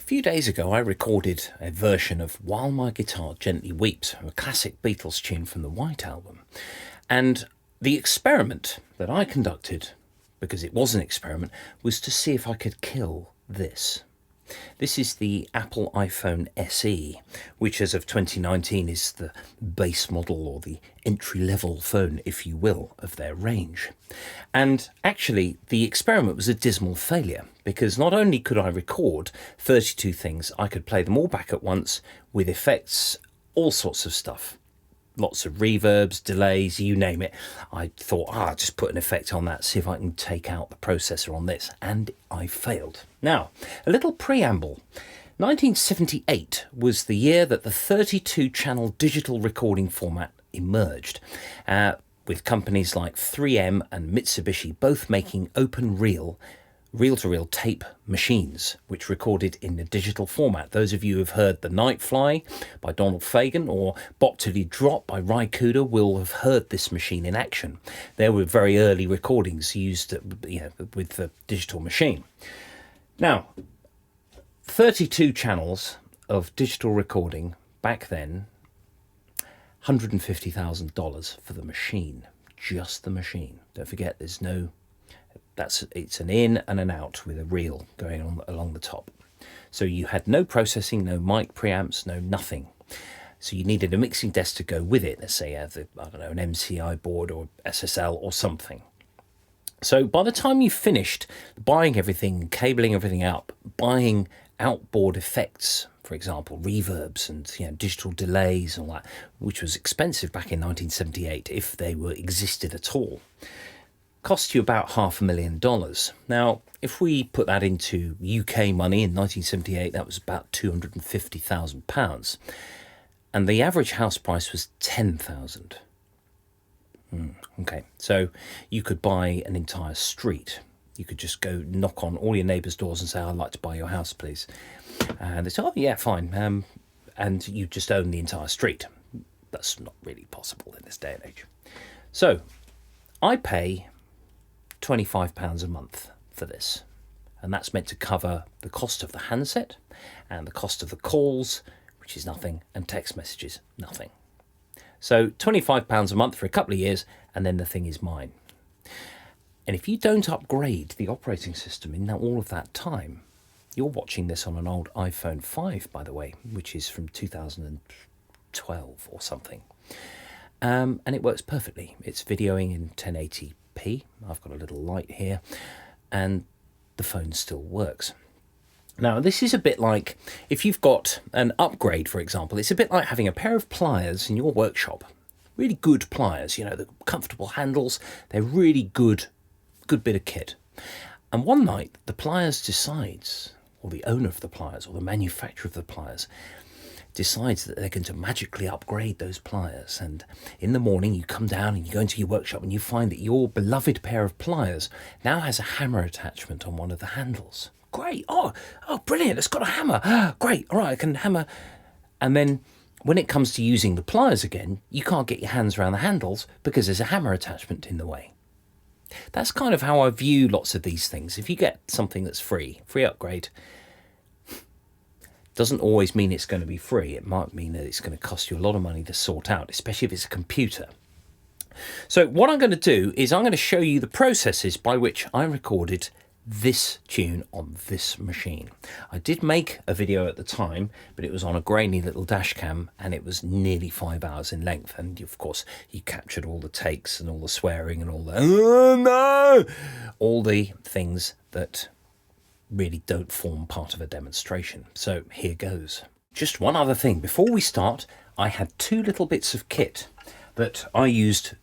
A few days ago I recorded a version of While My Guitar Gently Weeps, a classic Beatles tune from the White Album. And the experiment that I conducted, because it was an experiment, was to see if I could kill this. This is the Apple iPhone SE, which as of 2019 is the base model or the entry-level phone, if you will, of their range. And actually, the experiment was a dismal failure, because not only could I record 32 things, I could play them all back at once with effects, all sorts of stuff. Lots of reverbs, delays, you name it. I thought, I'll just put an effect on that, see if I can take out the processor on this. And I failed. Now, a little preamble. 1978 was the year that the 32-channel digital recording format emerged, with companies like 3M and Mitsubishi both making open reel-to-reel tape machines, which recorded in the digital format. Those of you who have heard The Night Fly by Donald Fagen or Bop Till You Drop by Ry Cooder will have heard this machine in action. There were very early recordings used with the digital machine. Now, 32 channels of digital recording back then, $150,000 for the machine, just the machine. Don't forget, there's no... it's an in and an out with a reel going on along the top. So you had no processing, no mic preamps, no nothing. So you needed a mixing desk to go with it. Let's say you have, an MCI board or SSL or something. So by the time you finished buying everything, cabling everything up, buying outboard effects, for example, reverbs and digital delays and all that, which was expensive back in 1978 if they existed at all, cost you about $500,000. Now, if we put that into UK money in 1978, that was about £250,000. And the average house price was $10,000. Okay, so you could buy an entire street. You could just go knock on all your neighbours' doors and say, I'd like to buy your house, please. And they say, oh, yeah, fine. And you just own the entire street. That's not really possible in this day and age. So I pay £25 a month for this, and that's meant to cover the cost of the handset and the cost of the calls, which is nothing, and text messages, nothing. So £25 a month for a couple of years, and then the thing is mine. And if you don't upgrade the operating system in all of that time, you're watching this on an old iPhone 5, by the way, which is from 2012 or something, and it works perfectly. It's videoing in 1080p. I've got a little light here, and the phone still works. Now, this is a bit like if you've got an upgrade, for example, it's a bit like having a pair of pliers in your workshop. Really good pliers, the comfortable handles. They're really good bit of kit. And one night, the pliers decides, or the owner of the pliers, or the manufacturer of the pliers, decides that they're going to magically upgrade those pliers, and in the morning you come down and you go into your workshop and you find that your beloved pair of pliers now has a hammer attachment on one of the handles. Great! Oh, brilliant! It's got a hammer. Great! All right, I can hammer. And then when it comes to using the pliers again, you can't get your hands around the handles because there's a hammer attachment in the way. That's kind of how I view lots of these things. If you get something that's free upgrade, doesn't always mean it's going to be free. It might mean that it's going to cost you a lot of money to sort out, especially if it's a computer. So what I'm going to do is I'm going to show you the processes by which I recorded this tune on this machine. I did make a video at the time, but it was on a grainy little dash cam and it was nearly 5 hours in length. And of course, you captured all the takes and all the swearing and all the, oh no, all the things that really don't form part of a demonstration. So here goes. Just one other thing. Before we start, I had two little bits of kit that I used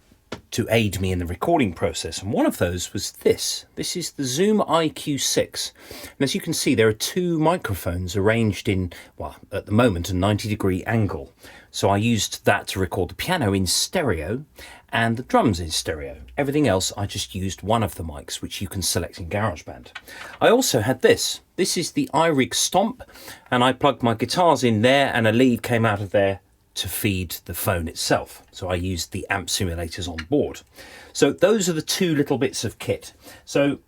to aid me in the recording process, and one of those was this. This is the Zoom IQ6, and as you can see, there are two microphones arranged in, well, at the moment, a 90-degree angle. So I used that to record the piano in stereo and the drums in stereo. Everything else, I just used one of the mics, which you can select in GarageBand. I also had this. This is the iRig Stomp, and I plugged my guitars in there, and a lead came out of there to feed the phone itself. So I used the amp simulators on board. So those are the two little bits of kit. So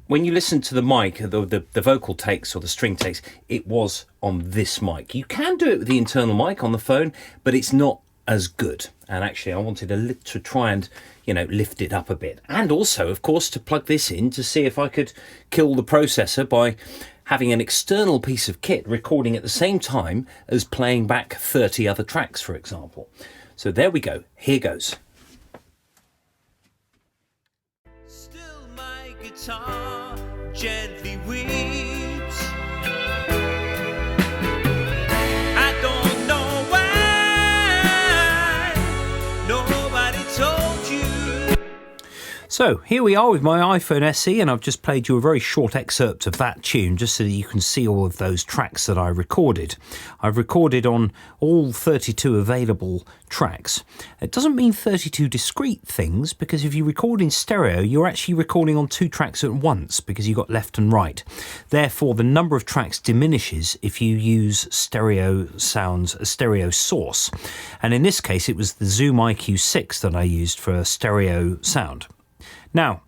when you listen to the mic, the vocal takes or the string takes, it was on this mic. You can do it with the internal mic on the phone, but it's not as good. And actually I wanted to try and, you know, lift it up a bit. And also, of course, to plug this in to see if I could kill the processor by having an external piece of kit recording at the same time as playing back 30 other tracks, for example. So there we go. Here goes. Still my guitar gently weeps. I don't know why nobody told you. So here we are with my iPhone SE, and I've just played you a very short excerpt of that tune just so that you can see all of those tracks that I recorded. I've recorded on all 32 available tracks. It doesn't mean 32 discrete things, because if you record in stereo, you're actually recording on two tracks at once because you've got left and right. Therefore, the number of tracks diminishes if you use stereo sounds, a stereo source. And in this case, it was the Zoom IQ6 that I used for stereo sound. Now,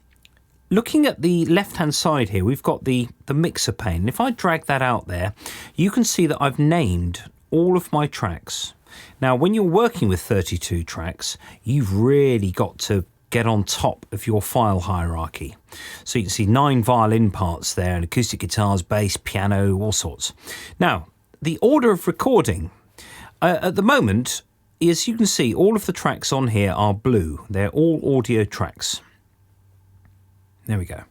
looking at the left-hand side here, we've got the mixer pane. And if I drag that out there, you can see that I've named all of my tracks. Now, when you're working with 32 tracks, you've really got to get on top of your file hierarchy. So you can see 9 violin parts there, and acoustic guitars, bass, piano, all sorts. Now, the order of recording, at the moment, as you can see, all of the tracks on here are blue. They're all audio tracks. There we go.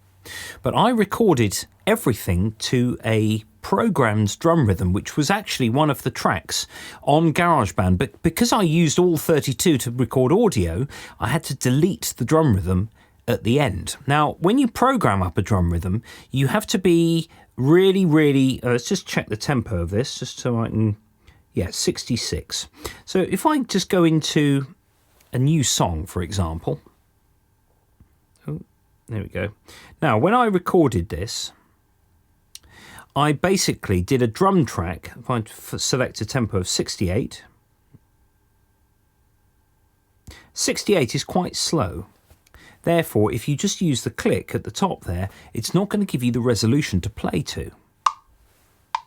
But I recorded everything to a programmed drum rhythm, which was actually one of the tracks on GarageBand. But because I used all 32 to record audio, I had to delete the drum rhythm at the end. Now, when you program up a drum rhythm, you have to be really, let's just check the tempo of this, just so I can, 66. So if I just go into a new song, for example. There we go. Now, when I recorded this, I basically did a drum track. If I select a tempo of 68. 68 is quite slow. Therefore, if you just use the click at the top there, it's not going to give you the resolution to play to.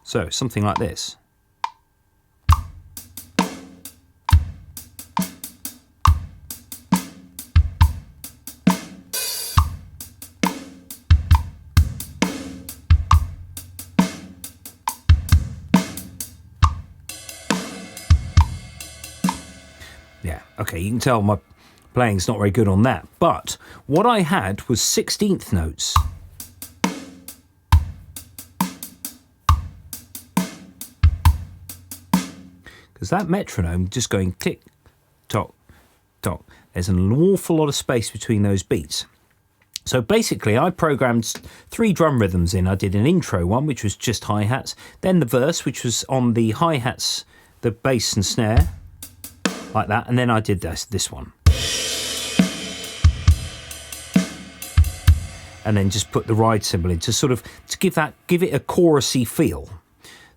So, something like this. Yeah, okay, you can tell my playing's not very good on that. But what I had was 16th notes. Because that metronome just going tick, tock, tock. There's an awful lot of space between those beats. So basically, I programmed 3 drum rhythms in. I did an intro one, which was just hi-hats. Then the verse, which was on the hi-hats, the bass and snare. Like that, and then I did this one, and then just put the ride cymbal in to sort of give it a chorusy feel.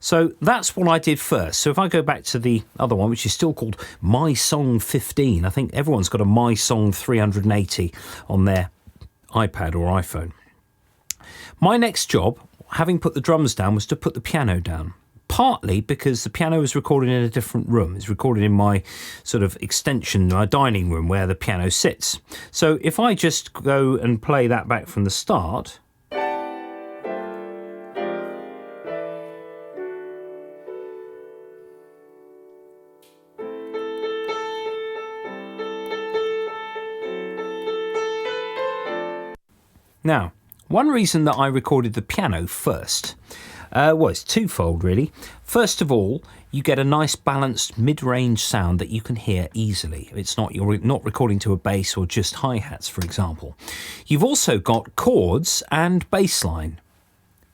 So that's what I did first. So if I go back to the other one, which is still called My Song 15, I think everyone's got a My Song 380 on their iPad or iPhone. My next job, having put the drums down, was to put the piano down. Partly because the piano was recorded in a different room. It's recorded in my sort of extension, my dining room where the piano sits. So if I just go and play that back from the start. Now, one reason that I recorded the piano first it's twofold, really. First of all, you get a nice balanced mid-range sound that you can hear easily. You're not recording to a bass or just hi-hats, for example. You've also got chords and bass line.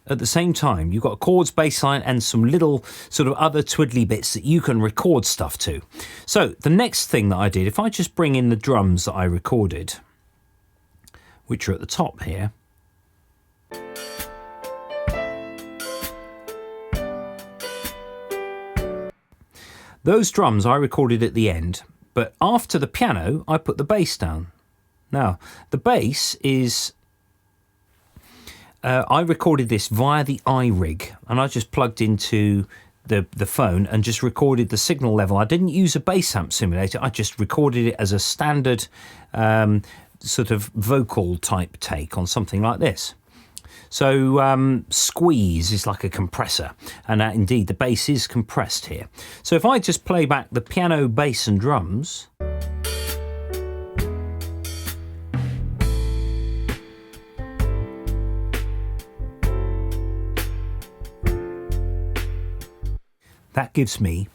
At the same time, you've got chords, bass line, and some little sort of other twiddly bits that you can record stuff to. So the next thing that I did, if I just bring in the drums that I recorded, which are at the top here, those drums I recorded at the end, but after the piano, I put the bass down. Now, the bass is... I recorded this via the iRig, and I just plugged into the phone and just recorded the signal level. I didn't use a bass amp simulator. I just recorded it as a standard sort of vocal type take on something like this. So squeeze is like a compressor, and indeed the bass is compressed here. So if I just play back the piano, bass and drums, that gives me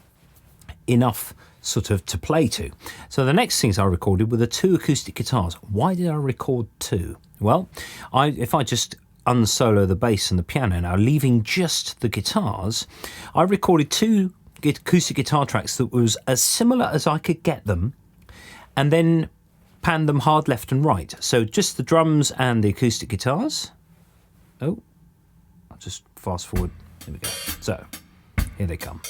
enough sort of to play to. So the next things I recorded were the 2 acoustic guitars. Why did I record 2? Well, if I just unsolo the bass and the piano now, leaving just the guitars, I recorded 2 acoustic guitar tracks that was as similar as I could get them, and then panned them hard left and right. So just the drums and the acoustic guitars. Oh, I'll just fast forward. Here we go. So here they come.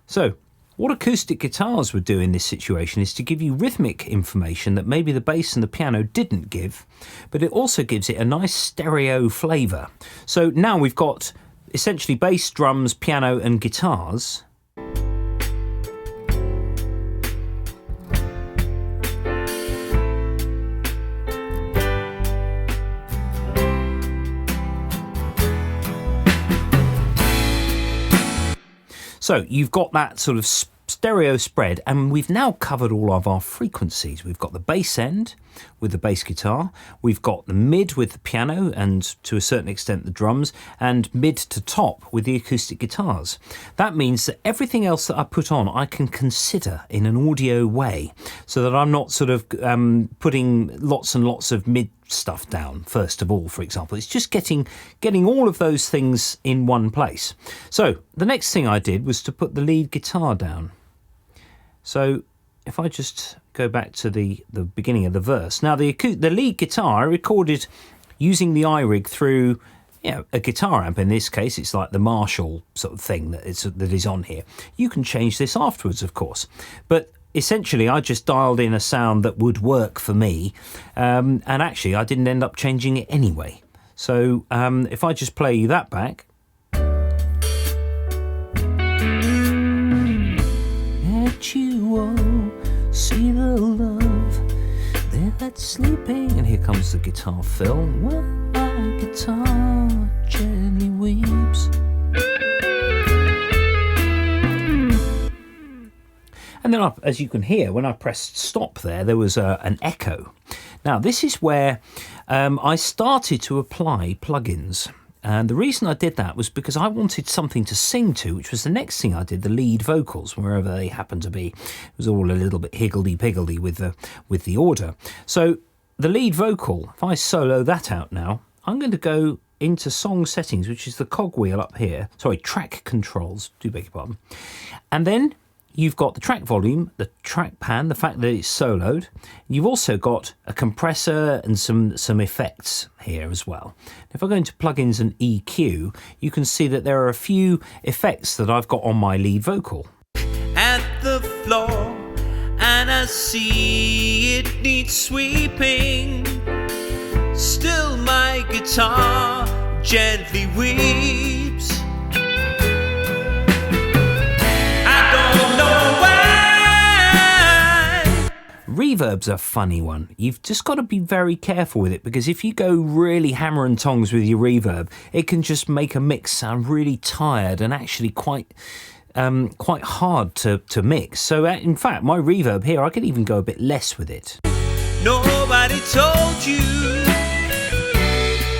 So, what acoustic guitars would do in this situation is to give you rhythmic information that maybe the bass and the piano didn't give, but it also gives it a nice stereo flavour. So now we've got essentially bass, drums, piano and guitars. So you've got that sort of stereo spread, and we've now covered all of our frequencies. We've got the bass end with the bass guitar, we've got the mid with the piano and to a certain extent the drums, and mid to top with the acoustic guitars. That means that everything else that I put on I can consider in an audio way, so that I'm not sort of putting lots and lots of mid stuff down first of all, for example. It's just getting all of those things in one place. So the next thing I did was to put the lead guitar down. So if I just go back to the beginning of the verse. Now the lead guitar I recorded using the iRig through a guitar amp. In this case it's like the Marshall sort of thing that is on here. You can change this afterwards, of course, but essentially I just dialed in a sound that would work for me, and actually I didn't end up changing it anyway. So if I just play that back, at you all see the love there that's sleeping, and here comes the guitar fill, while my guitar gently weeps. And then, as you can hear, when I pressed stop there was an echo. Now, this is where I started to apply plugins. And the reason I did that was because I wanted something to sing to, which was the next thing I did, the lead vocals, wherever they happen to be. It was all a little bit higgledy-piggledy with the order. So the lead vocal, if I solo that out now, I'm going to go into song settings, which is the cogwheel up here. Sorry, track controls, do beg your pardon. And then you've got the track volume, the track pan, the fact that it's soloed. You've also got a compressor and some effects here as well. If I go into plugins and EQ, you can see that there are a few effects that I've got on my lead vocal. At the floor, and I see it needs sweeping. Still my guitar gently weeps. Reverb's a funny one. You've just got to be very careful with it, because if you go really hammer and tongs with your reverb, it can just make a mix sound really tired and actually quite hard to mix. So in fact, my reverb here, I could even go a bit less with it. Nobody told you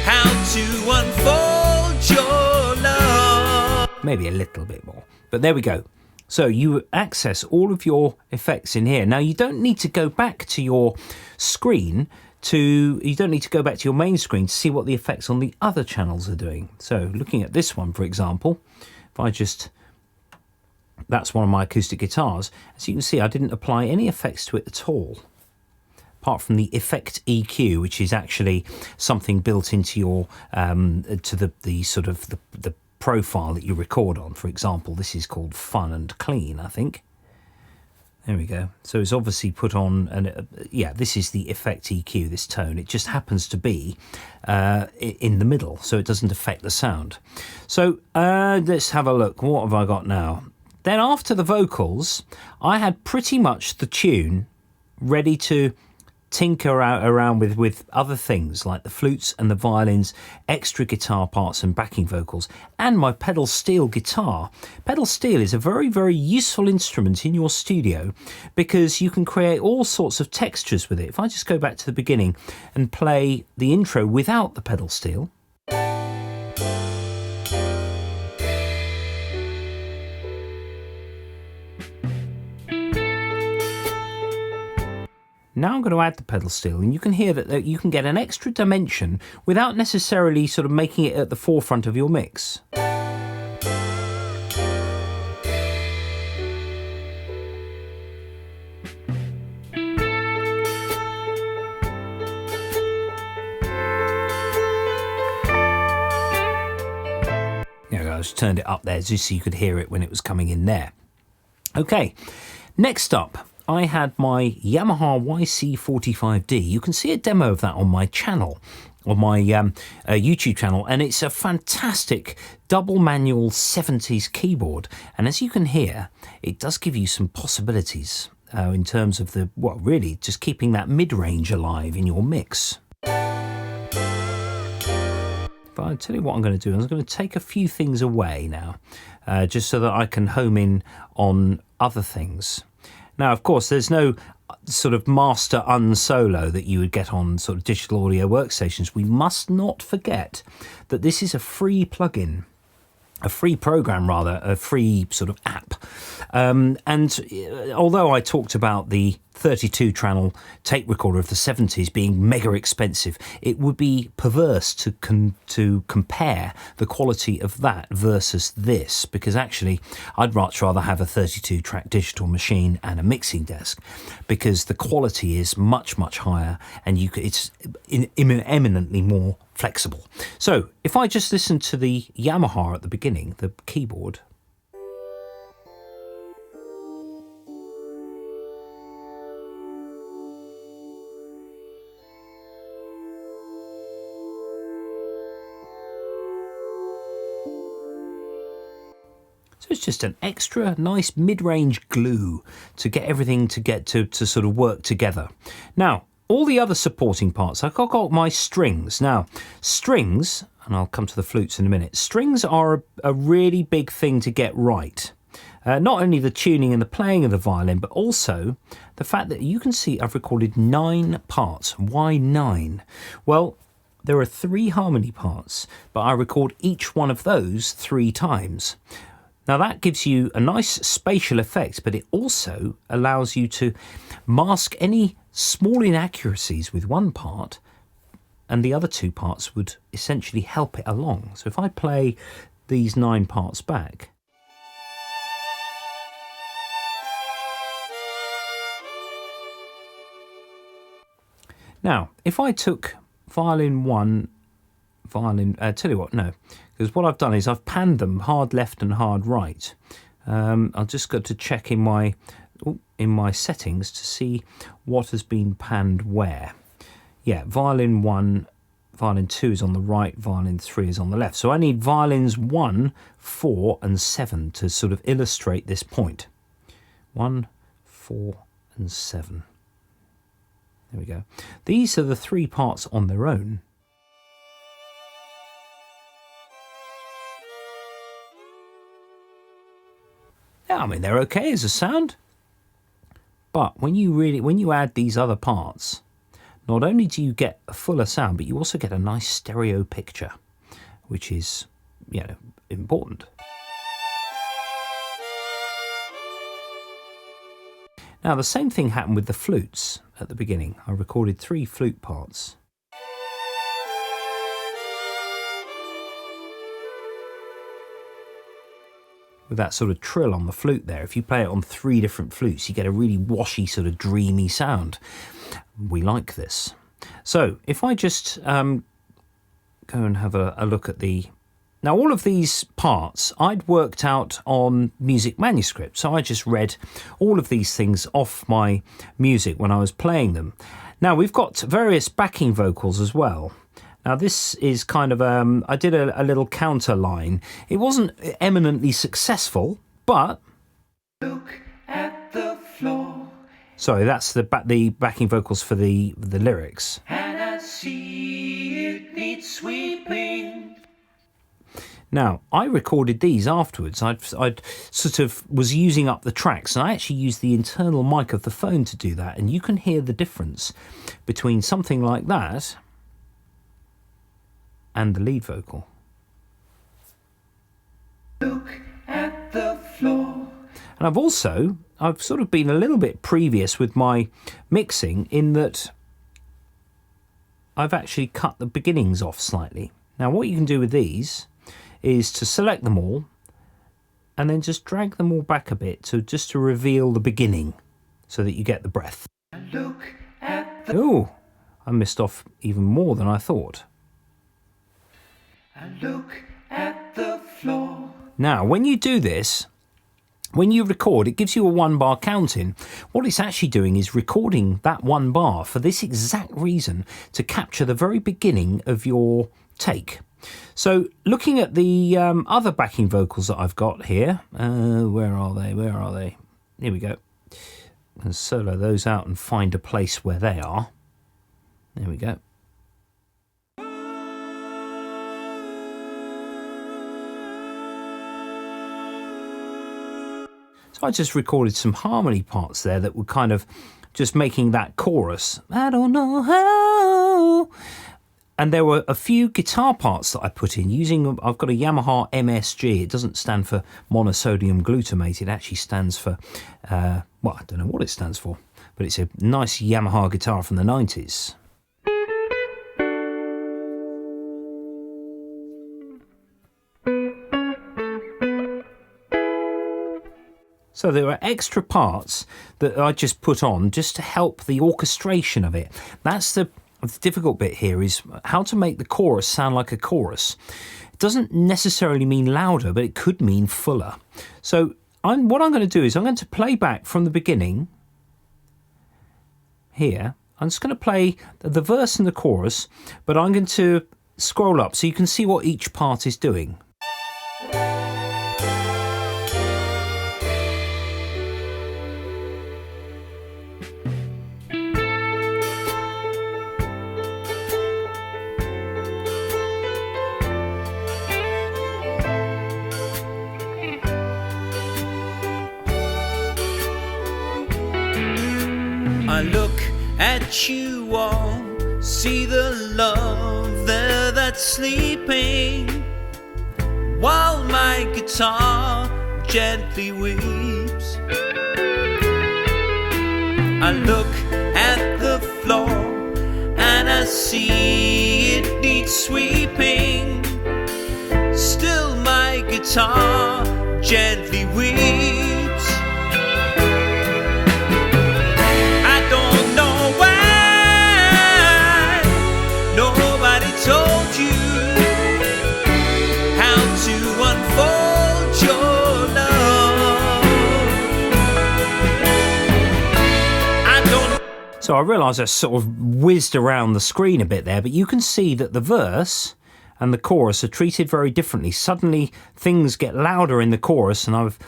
how to unfold your love. Maybe a little bit more, but there we go. So you access all of your effects in here. Now you don't need to go back to your screen you don't need to go back to your main screen to see what the effects on the other channels are doing. So looking at this one, for example, if I just... That's one of my acoustic guitars. As you can see, I didn't apply any effects to it at all, apart from the effect EQ, which is actually something built into your to the sort of the profile that you record on. For example, this is called Fun and Clean, I think. There we go. So it's obviously put on, and yeah, this is the effect EQ, this tone. It just happens to be in the middle, so it doesn't affect the sound. So let's have a look. What have I got now? Then after the vocals, I had pretty much the tune ready to tinker around with other things like the flutes and the violins, extra guitar parts and backing vocals, and my pedal steel guitar. Pedal steel is a very, very useful instrument in your studio because you can create all sorts of textures with it. If I just go back to the beginning and play the intro without the pedal steel. Now I'm going to add the pedal steel, and you can hear that you can get an extra dimension without necessarily sort of making it at the forefront of your mix. There we go, I just turned it up there just so you could hear it when it was coming in there. Okay, next up, I had my Yamaha YC45D. You can see a demo of that on my channel, on my YouTube channel, and it's a fantastic double manual 70s keyboard. And as you can hear, it does give you some possibilities in terms of the, well, really just keeping that mid-range alive in your mix. But I'll tell you what I'm going to do. I'm going to take a few things away now, just so that I can home in on other things. Now, of course, there's no sort of master unsolo that you would get on sort of digital audio workstations. We must not forget that this is a free plugin, a free program rather, a free sort of app. And although I talked about the 32 channel tape recorder of the 70s being mega expensive, it would be perverse to compare the quality of that versus this, because actually I'd much rather have a 32 track digital machine and a mixing desk, because the quality is much higher and it's eminently more flexible. So if I just listen to the Yamaha at the beginning, the keyboard. So it's just an extra nice mid-range glue to get everything to sort of work together. Now, all the other supporting parts, I've got my strings. Now, strings, and I'll come to the flutes in a minute, strings are a really big thing to get right. Not only the tuning and the playing of the violin, but also the fact that you can see I've recorded 9 parts. Why 9? Well, there are 3 harmony parts, but I record each one of those 3 times. Now that gives you a nice spatial effect, but it also allows you to mask any small inaccuracies with one part, and the other 2 parts would essentially help it along. So if I play these 9 parts back, now if I took violin 1, tell you what, no, because what I've done is I've panned them hard left and hard right. I'll just go to check in my settings to see what has been panned where. Yeah, violin 1, violin 2 is on the right, violin 3 is on the left. So I need violins 1, 4 and 7 to sort of illustrate this point. 1, 4 and 7. There we go. These are the 3 parts on their own. Yeah, I mean, they're okay as a sound. But when you add these other parts, not only do you get a fuller sound, but you also get a nice stereo picture, which is, you know, important. Now, the same thing happened with the flutes at the beginning. I recorded 3 flute parts. with that sort of trill on the flute there. If you play it on 3 different flutes, you get a really washy, sort of dreamy sound. We like this. So if I just go and have a look at the... Now, all of these parts I'd worked out on music manuscript, so I just read all of these things off my music when I was playing them. Now, we've got various backing vocals as well. Now, this is kind of, I did a little counter line. It wasn't eminently successful, but... Look at the floor. Sorry, that's the backing vocals for the lyrics. And I see it needs sweeping. Now, I recorded these afterwards. I'd sort of was using up the tracks, and I actually used the internal mic of the phone to do that, and you can hear the difference between something like that and the lead vocal. Look at the floor. And I've sort of been a little bit previous with my mixing in that I've actually cut the beginnings off slightly. Now, what you can do with these is to select them all and then just drag them all back a bit just to reveal the beginning so that you get the breath. Look at the... Oh, I missed off even more than I thought. Look at the floor. Now, when you do this, when you record, it gives you a 1-bar counting. What it's actually doing is recording that 1 bar for this exact reason, to capture the very beginning of your take. So looking at the other backing vocals that I've got here, where are they? Here we go. And solo those out and find a place where they are. There we go. So I just recorded some harmony parts there that were kind of just making that chorus. I don't know how. And there were a few guitar parts that I put in using, I've got a Yamaha MSG. It doesn't stand for monosodium glutamate. It actually stands for, well, I don't know what it stands for, but it's a nice Yamaha guitar from the 90s. So there are extra parts that I just put on just to help the orchestration of it. That's the difficult bit here, is how to make the chorus sound like a chorus. It doesn't necessarily mean louder, but it could mean fuller. So what I'm going to do is I'm going to play back from the beginning here. I'm just going to play the verse and the chorus, but I'm going to scroll up so you can see what each part is doing. I look at you all, see the love there that's sleeping, while my guitar gently weeps. I look at the floor and I see it needs sweeping, still my guitar gently weeps. Told you how to unfold your love. I don't. So I realise I sort of whizzed around the screen a bit there, but you can see that the verse and the chorus are treated very differently. Suddenly things get louder in the chorus, and I've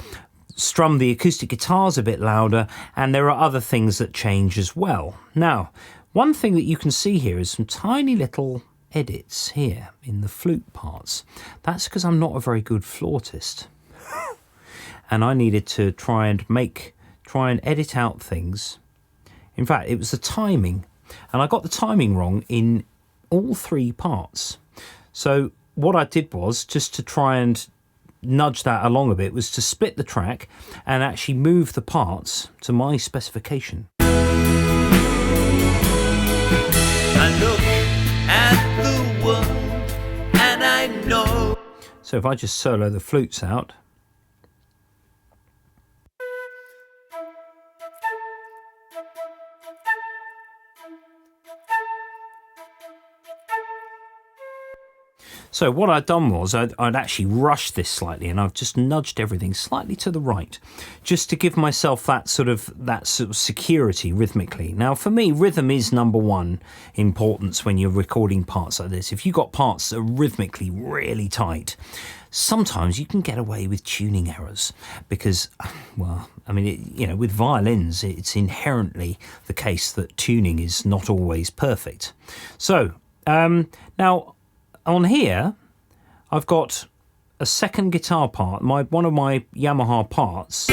strummed the acoustic guitars a bit louder, and there are other things that change as well. Now, one thing that you can see here is some tiny little edits here in the flute parts. That's because I'm not a very good flautist. And I needed to try and edit out things. In fact, it was the timing. And I got the timing wrong in all 3 parts. So what I did was, just to try and nudge that along a bit, was to split the track and actually move the parts to my specification. I look at the world and I know. So if I just solo the flutes out, So what I'd done was I'd actually rushed this slightly, and I've just nudged everything slightly to the right, just to give myself that sort of security rhythmically. Now, for me, rhythm is number one importance when you're recording parts like this. If you've got parts that are rhythmically really tight, sometimes you can get away with tuning errors because, well, I mean, with violins, it's inherently the case that tuning is not always perfect. So now, on here, I've got a second guitar part, one of my Yamaha parts.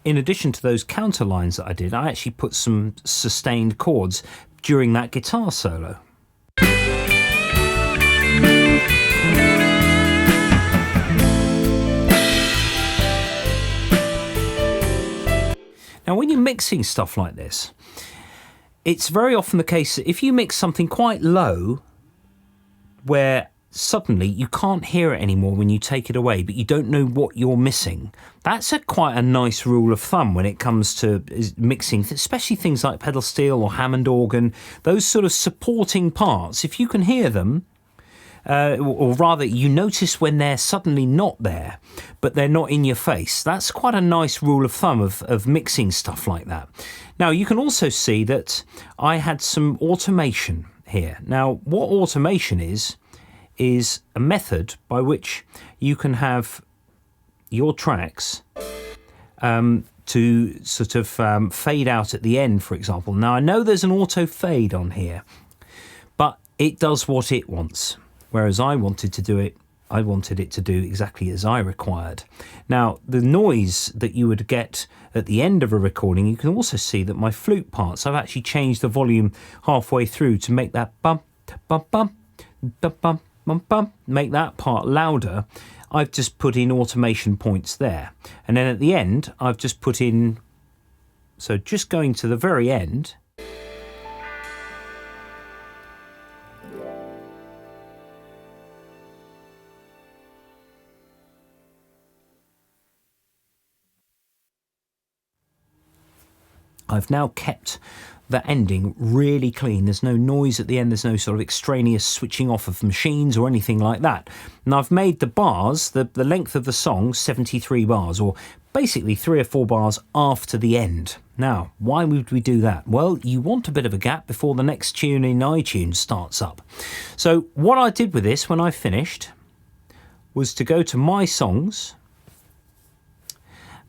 In addition to those counter lines that I did, I actually put some sustained chords during that guitar solo. Now, when you're mixing stuff like this, it's very often the case that if you mix something quite low, where suddenly you can't hear it anymore when you take it away, but you don't know what you're missing, that's quite a nice rule of thumb when it comes to mixing, especially things like pedal steel or Hammond organ, those sort of supporting parts. If you can hear them, or rather you notice when they're suddenly not there, but they're not in your face. That's quite a nice rule of thumb of mixing stuff like that. Now, you can also see that I had some automation here. Now, what automation is a method by which you can have your tracks to sort of fade out at the end, for example. Now, I know there's an auto fade on here, but it does what it wants. Whereas I wanted it to do exactly as I required. Now, the noise that you would get at the end of a recording, you can also see that my flute parts, I've actually changed the volume halfway through to make that bump, bump, bump, bump, bump, bump, bump, make that part louder. I've just put in automation points there. And then at the end, I've just put in, so just going to the very end, I've now kept the ending really clean. There's no noise at the end. There's no sort of extraneous switching off of machines or anything like that. And I've made the bars, the length of the song, 73 bars, or basically 3 or 4 bars after the end. Now, why would we do that? Well, you want a bit of a gap before the next tune in iTunes starts up. So what I did with this when I finished was to go to My Songs,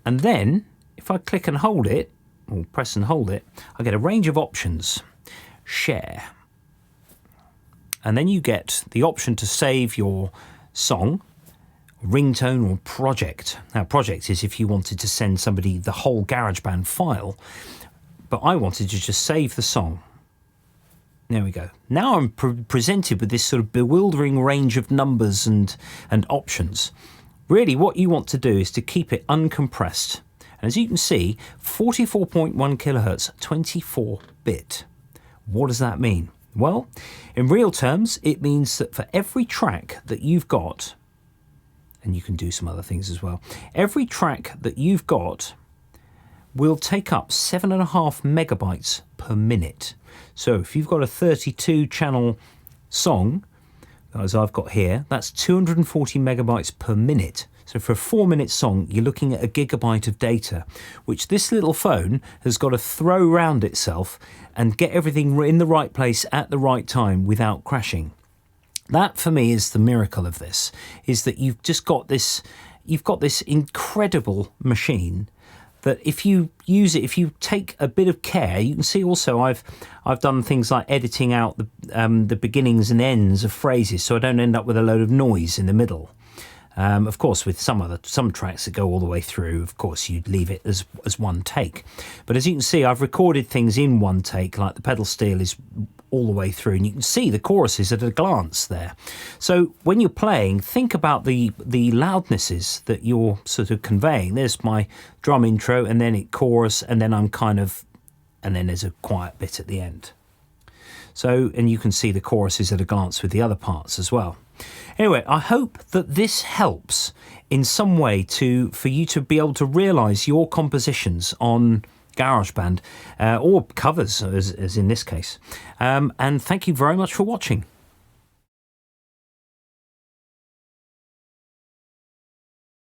and then if I click and hold it, or press and hold it, I get a range of options. Share. And then you get the option to save your song, ringtone, or project. Now, project is if you wanted to send somebody the whole GarageBand file, but I wanted to just save the song. There we go. Now I'm presented with this sort of bewildering range of numbers and options. Really, what you want to do is to keep it uncompressed. And as you can see, 44.1 kilohertz, 24-bit. What does that mean? Well, in real terms, it means that for every track that you've got, and you can do some other things as well, every track that you've got will take up 7.5 megabytes per minute. So if you've got a 32-channel song, as I've got here, that's 240 megabytes per minute. So for a 4-minute song, you're looking at 1 gigabyte of data, which this little phone has got to throw around itself and get everything in the right place at the right time without crashing. That, for me, is the miracle of this, is that you've got this incredible machine that if you use it, if you take a bit of care, you can see also I've done things like editing out the beginnings and ends of phrases so I don't end up with a load of noise in the middle. Of course, with some tracks that go all the way through, of course, you'd leave it as one take. But as you can see, I've recorded things in one take, like the pedal steel is all the way through, and you can see the choruses at a glance there. So when you're playing, think about the loudnesses that you're sort of conveying. There's my drum intro, and then it chorus, and then and then there's a quiet bit at the end. So, and you can see the choruses at a glance with the other parts as well. Anyway, I hope that this helps in some way for you to be able to realise your compositions on GarageBand, or covers, as in this case. And thank you very much for watching.